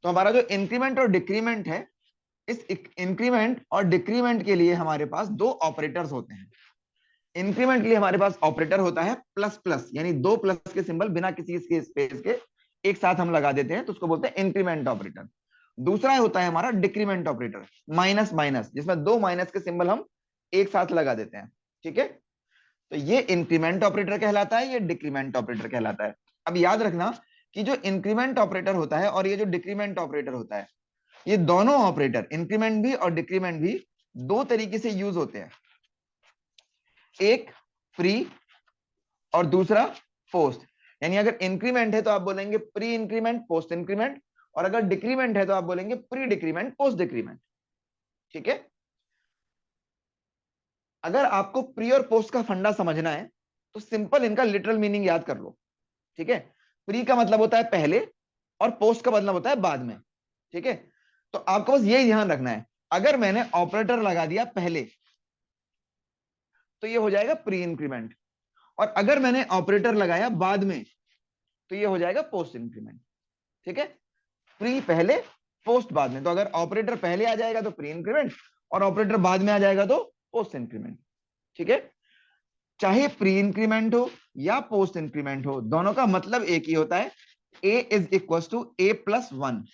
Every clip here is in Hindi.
तो हमारा जो इंक्रीमेंट और डिक्रीमेंट है, इस इंक्रीमेंट और डिक्रीमेंट के लिए हमारे पास दो ऑपरेटर्स होते हैं। इंक्रीमेंट के लिए हमारे पास ऑपरेटर होता है प्लस प्लस, यानी दो प्लस के सिंबल बिना किसी इसके स्पेस के एक साथ हम लगा देते हैं, तो उसको बोलते हैं इंक्रीमेंट ऑपरेटर। दूसरा होता है हमारा डिक्रीमेंट ऑपरेटर, माइनस माइनस, जिसमें दो माइनस के सिंबल हम एक साथ लगा देते हैं। ठीक है, तो ये इंक्रीमेंट ऑपरेटर कहलाता है, ये डिक्रीमेंट ऑपरेटर कहलाता है। अब याद रखना कि जो इंक्रीमेंट ऑपरेटर होता है और ये जो डिक्रीमेंट ऑपरेटर होता है, ये दोनों ऑपरेटर इंक्रीमेंट भी और डिक्रीमेंट भी दो तरीके से यूज होते हैं। एक प्री और दूसरा पोस्ट। यानी अगर इंक्रीमेंट है तो आप बोलेंगे प्री इंक्रीमेंट पोस्ट इंक्रीमेंट, और अगर डिक्रीमेंट है तो आप बोलेंगे प्री डिक्रीमेंट पोस्ट डिक्रीमेंट। ठीक है, अगर आपको प्री और पोस्ट का फंडा समझना है तो सिंपल इनका लिटरल मीनिंग याद कर लो। ठीक है, प्री का मतलब होता है पहले और पोस्ट का मतलब होता है बाद में। ठीक है, तो आपको बस यही ध्यान रखना है, अगर मैंने ऑपरेटर लगा दिया पहले तो ये हो जाएगा प्री इंक्रीमेंट, और अगर मैंने ऑपरेटर लगाया बाद में तो ये हो जाएगा पोस्ट इंक्रीमेंट। ठीक है, प्री पहले पोस्ट बाद में, तो अगर ऑपरेटर पहले आ जाएगा तो प्री इंक्रीमेंट और ऑपरेटर बाद में आ जाएगा तो पोस्ट इंक्रीमेंट। ठीक है, चाहे प्री इंक्रीमेंट हो या पोस्ट इंक्रीमेंट हो, दोनों का मतलब एक ही होता है, a is equal to a plus one.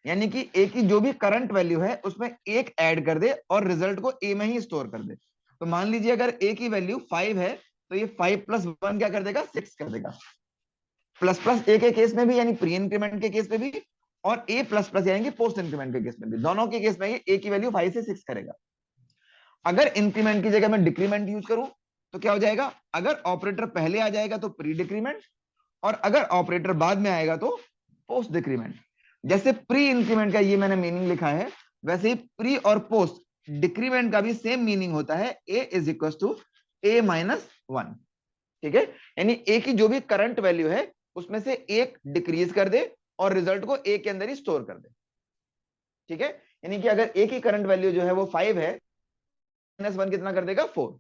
यानी कि ए की जो भी करंट वैल्यू है उसमें एक ऐड कर दे और रिजल्ट को ए में ही स्टोर कर दे। तो मान लीजिए अगर ए की वैल्यू 5 है तो ये 5 प्लस 1 क्या कर देगा, 6 कर देगा। प्लस प्लस ए के केस में भी यानी प्री इंक्रीमेंट के केस में भी, और ए प्लस प्लस यानी कि पोस्ट इंक्रीमेंट के केस में भी, दोनों के केस में ये ए की वैल्यू 5 से 6 करेगा। अगर इंक्रीमेंट की जगह मैं डिक्रीमेंट यूज करूं तो क्या हो जाएगा, अगर ऑपरेटर पहले आ जाएगा तो प्री डिक्रीमेंट, और अगर ऑपरेटर बाद में आएगा तो पोस्ट डिक्रीमेंट। जैसे प्री इंक्रीमेंट का ये मैंने मीनिंग लिखा है, वैसे ही प्री और पोस्ट डिक्रीमेंट का भी सेम मीनिंग होता है, a is equal to a minus one. ठीक है, यानी ए की जो भी करंट वैल्यू है उसमें से एक डिक्रीज कर दे और रिजल्ट को ए के अंदर ही स्टोर कर दे। ठीक है, यानी कि अगर ए की करंट वैल्यू जो है वो 5 है, माइनस वन कितना कर देगा, 4।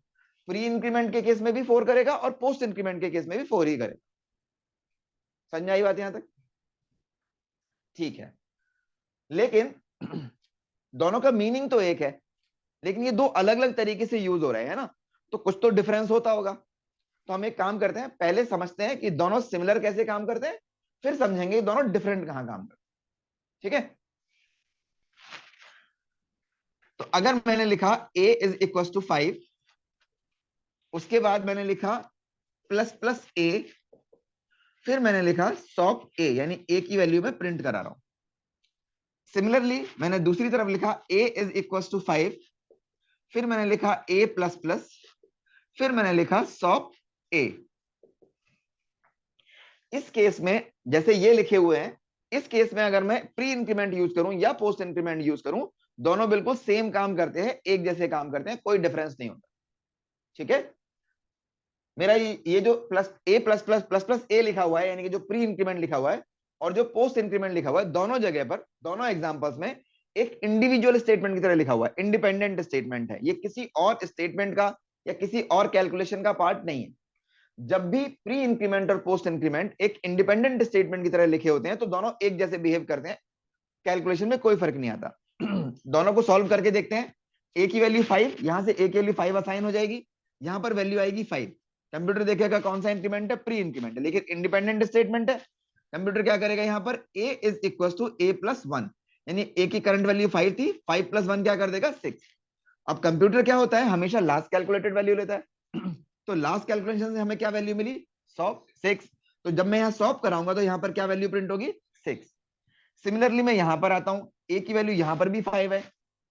प्री इंक्रीमेंट के केस में भी 4 करेगा और पोस्ट इंक्रीमेंट के केस में भी 4 ही करेगा। समझ आई बात यहां तक? ठीक है, लेकिन दोनों का मीनिंग तो एक है, लेकिन ये दो अलग अलग तरीके से यूज हो रहे हैं ना, तो कुछ तो डिफरेंस होता होगा। तो हम एक काम करते हैं, पहले समझते हैं कि दोनों सिमिलर कैसे काम करते हैं, फिर समझेंगे दोनों डिफरेंट कहां काम करते हैं। ठीक है, तो अगर मैंने लिखा a इज इक्वल टू 5, उसके बाद मैंने लिखा प्लस प्लस a, फिर मैंने लिखा सॉप a, यानी a की वैल्यू में प्रिंट करा रहा हूं। सिमिलरली मैंने दूसरी तरफ लिखा a इज इक्वल टू 5, फिर मैंने लिखा a प्लस प्लस, फिर मैंने लिखा सॉप a। इस केस में जैसे ये लिखे हुए हैं, इस केस में अगर मैं प्री इंक्रीमेंट यूज करूं या पोस्ट इंक्रीमेंट यूज करूं, दोनों बिल्कुल सेम काम करते हैं, एक जैसे काम करते हैं, कोई डिफरेंस नहीं होता। ठीक है, मेरा ये जो प्लस ए प्लस प्लस प्लस प्लस ए लिखा हुआ है, यानी कि जो प्री इंक्रीमेंट लिखा हुआ है और जो पोस्ट इंक्रीमेंट लिखा हुआ है, दोनों जगह पर, दोनों एग्जांपल्स में एक इंडिविजुअल स्टेटमेंट की तरह लिखा हुआ है, इंडिपेंडेंट स्टेटमेंट है, ये किसी और स्टेटमेंट का या किसी और कैलकुलेशन का पार्ट नहीं है। जब भी प्री इंक्रीमेंट और पोस्ट इंक्रीमेंट एक इंडिपेंडेंट स्टेटमेंट की तरह लिखे होते हैं तो दोनों एक जैसे बिहेव करते हैं, कैलकुलेशन में कोई फर्क नहीं आता। दोनों को सॉल्व करके देखते हैं, ए की वैल्यू 5, यहां से ए की वैल्यू 5 असाइन हो जाएगी, यहां पर वैल्यू आएगी 5। कंप्यूटर देखेगा कौन सा इंक्रीमेंट है, प्री इंक्रीमेंट है, लेकिन इंडिपेंडेंट स्टेटमेंट है। कंप्यूटर क्या करेगा, यहां पर a is equal to a plus one, यानी a की करंट वैल्यू 5 थी, 5 प्लस वन क्या कर देगा, 6। अब कंप्यूटर क्या होता है, हमेशा लास्ट कैलकुलेटेड वैल्यू लेता है। तो लास्ट कैलकुलेशन से हमें क्या वैल्यू मिली, 6। तो जब मैं यहाँ सॉल्व कराऊंगा तो यहाँ पर क्या वैल्यू प्रिंट होगी, 6। सिमिलरली मैं यहां पर आता हूं, ए की वैल्यू यहां पर भी 5 है,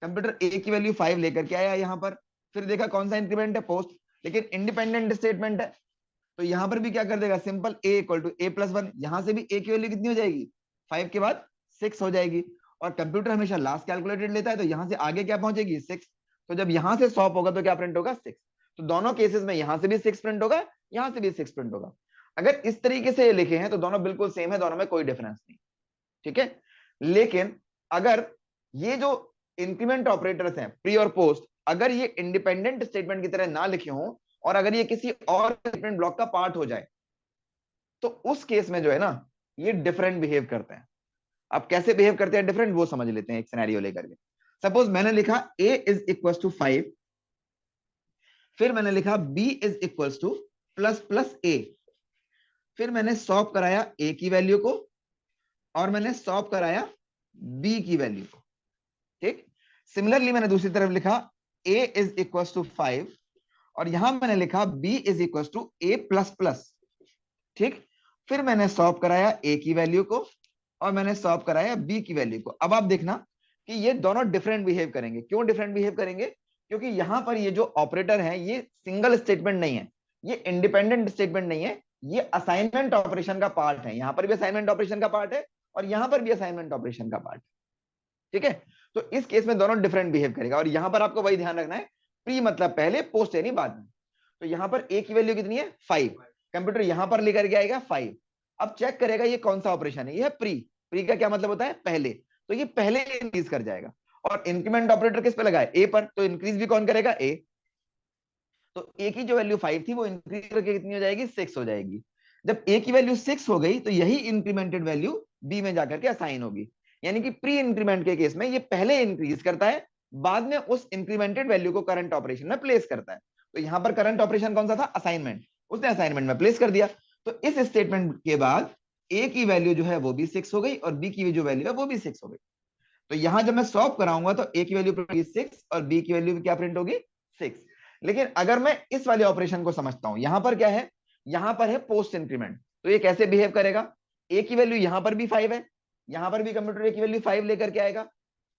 कंप्यूटर ए की वैल्यू 5 लेकर के आया यहां पर, फिर देखा कौन सा इंक्रीमेंट है, पोस्ट, लेकिन इंडिपेंडेंट स्टेटमेंट है, तो यहां पर भी क्या कर देगा, simple a equal to a plus one, यहां से भी ए की वैल्यू कितनी हो जाएगी, 5 के बाद 6 हो जाएगी। और कंप्यूटर हमेशा लास्ट कैलकुलेटेड लेता है, तो यहां से आगे क्या पहुंचेगी, 6। तो जब यहां से सॉल्व होगा तो क्या प्रिंट होगा, 6। तो दोनों केसेस में यहां से भी 6 प्रिंट होगा, यहां से भी 6 प्रिंट होगा। अगर इस तरीके से लिखे हैं तो दोनों बिल्कुल सेम है, दोनों में कोई डिफरेंस नहीं। ठीक है, लेकिन अगर ये जो इंक्रीमेंट ऑपरेटर्स हैं प्री और पोस्ट, अगर ये इंडिपेंडेंट स्टेटमेंट की तरह ना लिखे हों और अगर ये किसी और स्टेटमेंट ब्लॉक का पार्ट हो जाए, तो उस केस में जो है ना, ये डिफरेंट बिहेव करते हैं। अब कैसे बिहेव करते हैं डिफरेंट वो समझ लेते हैं एक सिनेरियो लेकर के। सपोज मैंने लिखा a इज इक्वल टू 5, फिर मैंने लिखा b is equal two plus plus a, फिर मैंने सॉल्व कराया a की वैल्यू को और मैंने सॉल्व कराया b की वैल्यू को। ठीक, सिमिलरली मैंने दूसरी तरफ लिखा a इज इक्वल टू 5 और यहां मैंने लिखा b is equal to a plus plus. ठीक, फिर मैंने सॉल्व कराया a की वैल्यू को और मैंने सॉल्व कराया b की वैल्यू को। अब आप देखना कि ये दोनों डिफरेंट बिहेव करेंगे। क्यों डिफरेंट बिहेव करेंगे? क्योंकि यहां पर ये जो ऑपरेटर है ये सिंगल स्टेटमेंट नहीं है, ये इंडिपेंडेंट स्टेटमेंट नहीं है, ये असाइनमेंट ऑपरेशन का पार्ट है। यहां पर भी असाइनमेंट ऑपरेशन का पार्ट है और यहां पर भी असाइनमेंट ऑपरेशन का पार्ट है। ठीक है, तो इस केस में दोनों डिफरेंट बिहेव करेगा। और यहां पर आपको वही ध्यान रखना है, प्री मतलब पहले, पोस्ट यानी बाद में। तो यहां पर a की वैल्यू कितनी है? 5। कंप्यूटर यहां पर लेकर के आएगा 5। अब चेक करेगा ये कौन सा ऑपरेशन है, ये है प्री। प्री का क्या मतलब होता है? पहले। तो ये पहले इंक्रीज कर जाएगा। और इंक्रीमेंट ऑपरेटर किस पे लगा है? ए पर, तो इंक्रीज भी कौन करेगा? ए। तो ए की जो वैल्यू 5 थी वो इंक्रीज करके कितनी हो जाएगी? 6 हो जाएगी। जब ए की वैल्यू 6 हो गई तो यही इंक्रीमेंटेड वैल्यू बी में जाकर के असाइन होगी। यानी कि प्री इंक्रीमेंट के केस में ये पहले इंक्रीज करता है, बाद में उस इंक्रीमेंटेड वैल्यू को करंट ऑपरेशन में प्लेस करता है। तो यहां पर करंट ऑपरेशन कौन सा था? असाइनमेंट। उसने असाइनमेंट में प्लेस कर दिया। तो इस स्टेटमेंट के बाद ए की वैल्यू जो है वो भी 6 हो गई और बी की जो वैल्यू है वो भी 6 हो गई। तो यहां जब मैं सॉल्व कराऊंगा तो ए की वैल्यू प्रिंट होगी 6 और बी की वैल्यू क्या प्रिंट होगी? 6। लेकिन अगर मैं इस वाले ऑपरेशन को समझता हूं, यहां पर क्या है? यहां पर है पोस्ट इंक्रीमेंट। तो ये कैसे बिहेव करेगा? ए की वैल्यू यहां पर भी 5 है, यहां पर भी कंप्यूटर ए की वैल्यू 5 लेकर के आएगा।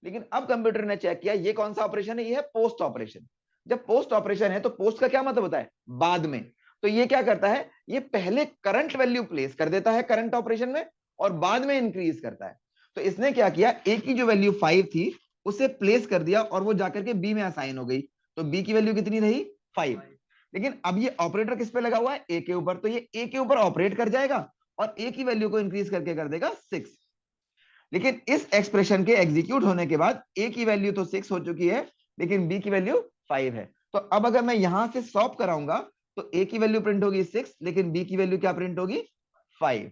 लेकिन अब कंप्यूटर ने चेक किया ये कौन सा ऑपरेशन है? ये है पोस्ट ऑपरेशन। जब पोस्ट ऑपरेशन है तो पोस्ट का क्या मतलब होता है? बाद में। तो ये क्या करता है? ये पहले करंट वैल्यू प्लेस कर देता है करंट ऑपरेशन में और बाद में इंक्रीज करता है। तो इसने क्या किया? ए की जो वैल्यू 5 थी उसे प्लेस कर दिया और वो जाकर के बी में असाइन हो गई। तो बी की वैल्यू कितनी रही? 5। लेकिन अब ये ऑपरेटर किस पे लगा हुआ है? ए के ऊपर। तो ये ए के ऊपर ऑपरेट कर जाएगा और ए की वैल्यू को इंक्रीज करके कर देगा 6। लेकिन इस एक्सप्रेशन के एग्जीक्यूट होने के बाद ए की वैल्यू तो 6 हो चुकी है लेकिन बी की वैल्यू 5 है। तो अब अगर मैं यहां से सॉल्व कराऊंगा तो ए की वैल्यू प्रिंट होगी 6 लेकिन बी की वैल्यू क्या प्रिंट होगी? 5।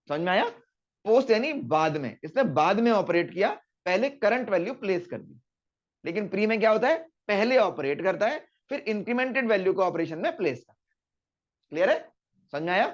समझ में आया? पोस्ट यानी बाद में, इसने बाद में ऑपरेट किया, पहले करंट वैल्यू प्लेस कर दी। लेकिन प्री में क्या होता है? पहले ऑपरेट करता है फिर इंक्रीमेंटेड वैल्यू को ऑपरेशन में प्लेस करता है। क्लियर है? समझ में आया?